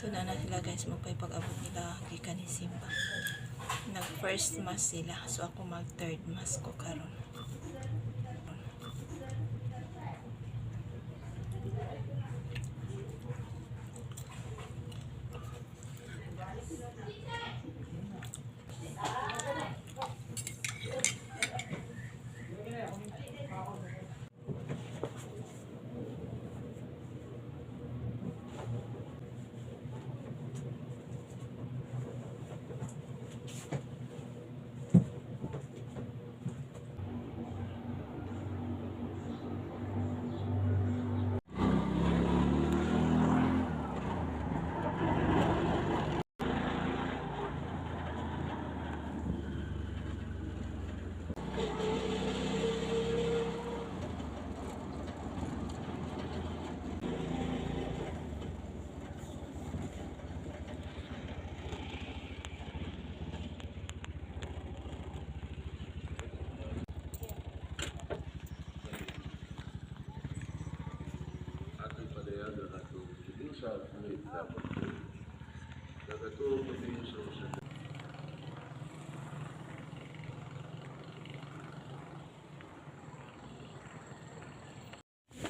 Ito na na sila guys, magpapag-abot nila gikan ni Simba. Nag first mass sila, so ako mag third mass ko karon.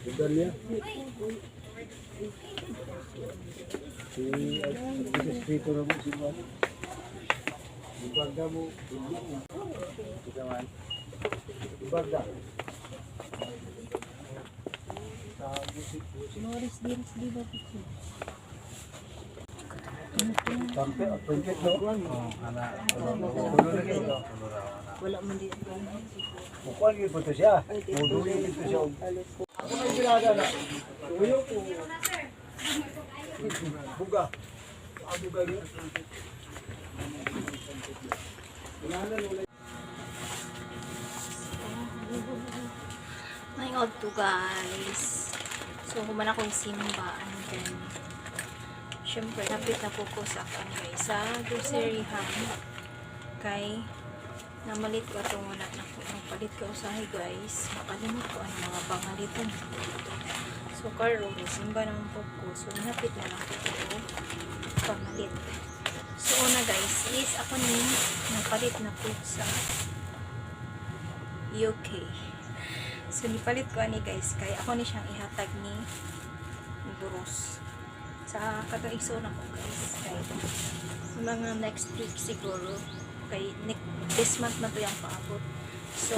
Budalya. Si Escrito na mo si Juan. Ibagda mo. Ikaman. Ibagda. Sa musik. Loris Diris di ba pito? Sampai pengket no. Anak. Wala man di. Bukuan gitu to siya. Moduli dito siya. Ako may ginada na. Tuyo ko. Buga. Buga niya. May odd to guys. So kuman ako yung Simba and then syempre napit na po ko sa akin guys sa grocery kay namalit ko itong wala na po palit ko usahay guys, makalimot ko ang mga pangalitan so karon Simba naman po ko, so napit na lang po ko pamalit. So una guys is ako ni napalit na po sa UK. So nipalit ko ani guys kay ako ni siyang ihatag ni Buros sa kataiso na ko guys kay mga next week siguro kay this month na to yung paabot. So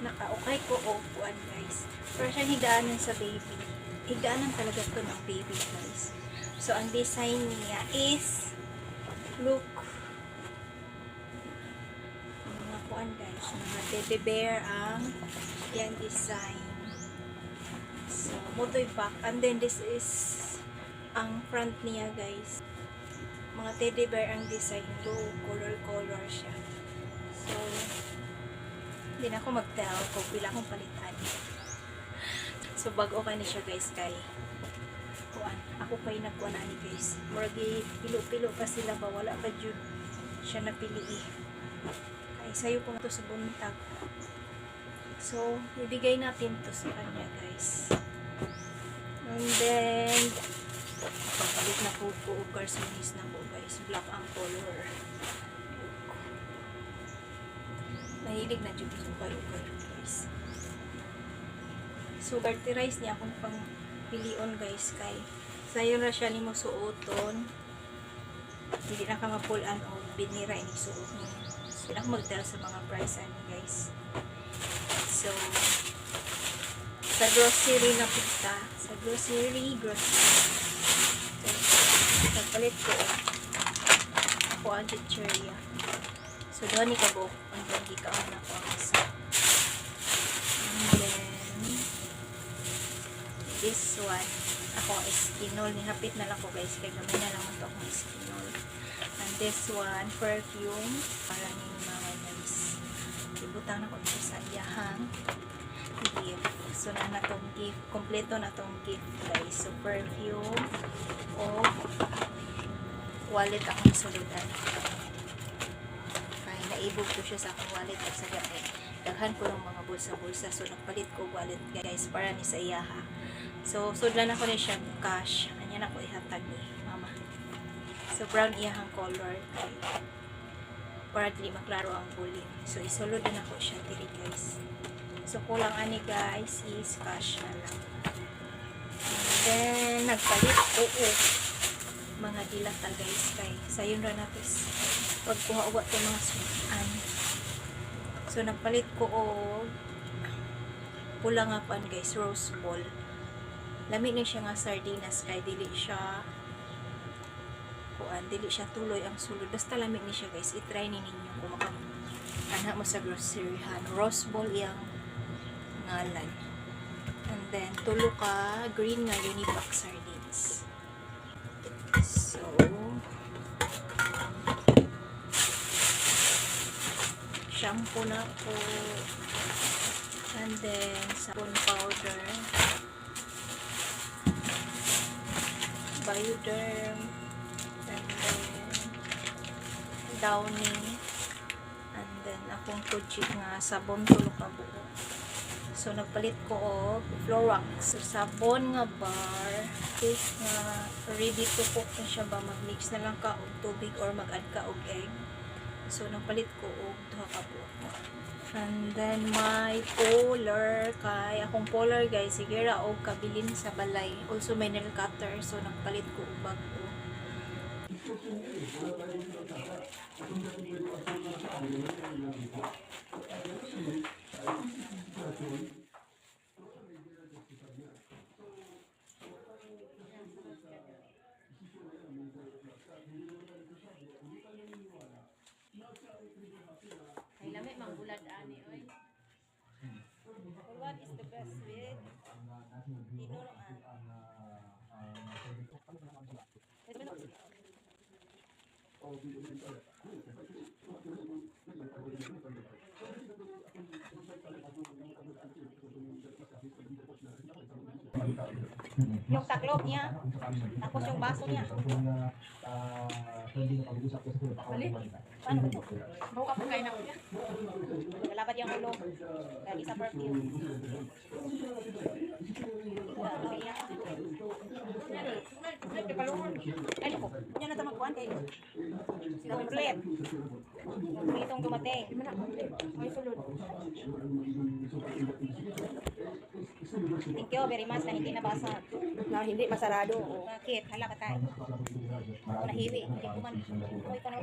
naka-okay ko o kuan guys, pero siya higdaanan sa baby, higdaanan talaga to ng baby guys. So ang design niya is look mga kuan guys, mga teddy bear ang yan design. So motoy back and then this is ang front niya guys, mga teddy bear ang design, blue color siya. So hindi na ako mag-tell kung pila akong palitan. So bago ka ni siya guys kay kuan ako kay nagkuan ani guys, murag pilo-pilo pa sila ba, wala pa jud siya napili kay sayo ko to sa buntag. So ibigay natin to sa kanya guys, and then papalit na po po garsonis na po guys, black ang color. Mahilig na dyan sa ugar guys. So garterize niya akong pang pilion guys kay sayo na siya ni mo suoton, hindi na ka mapulan o binira ini suot niya. So lang magdala sa mga price ani guys. So sa grocery na punta, sa grocery. So nagpalit ko ako ang chicheria. So doon ni kabok ang hindi ka na ko ang isa. And then this one ako eskinol, nihapit na lang ko guys kaya gamay na lang ito akong eskinol. And this one perfume para ni mga guys, ibutang na ko ito sa iyahang gift. So na itong gift, kompleto na itong gift guys. So perfume o wallet akong sulutan. Kaya naibog ko siya sa akong wallet at sa gabi. Daghan ko ng mga bulsa-bulsa. So nagpalit ko wallet guys para ni sa iyaha. So sudlan ako na siya cash. Anya na ko ihatag ni mama. So brown iyahang color kay para dili maklaro ang bulim. So isulod na ako siya diri guys. So kulang ani guys is cash na lang. And then nagpalit oo mga dilata guys kay sayon ra natis pagkuha uwa to mga sudan. So nagpalit ko og pula nga pan guys, rose ball. Lami ni siya nga sardinas kay dili siya dili siya tuloy ang sulod. Basta lami ni siya guys, i-try ni ninyo kung ana mo sa groceryhan. Rose ball yang ngalan. And then tulo ka green nga unipack sardines. So shampoo na po. And then sabon powder, Bioderm, and then Downy, and then akong kutsi nga sabon tulo ka buo. So nagpalit ko og Florax, so, sabon nga bar, case nga ready to cook na siya ba, mag-mix na lang ka og tubig or mag-add ka og egg. So nagpalit ko og duha ka buo. And then my polar kay akong polar guys sige ra og kabilin sa balay. Also may nail cutter so nagpalit ko og bago. Ay lami manggulad ani oy. What is the best with tinuruan? Yung taklop niya, tapos yung baso niya. Balik. Paano ba ito? Bawa ka kain ako niya. Lalabad yung ulo. Dahil isa perfume. Ay, ko. Yan na ito magkuhan kayo. Complete. Complete itong dumating. Ay, sulod. Thank you very much na hindi nabasa. Na hindi masarado. Bakit? Hala ka tayo. Ako nahiwi. Hindi ko man. Uy, ka na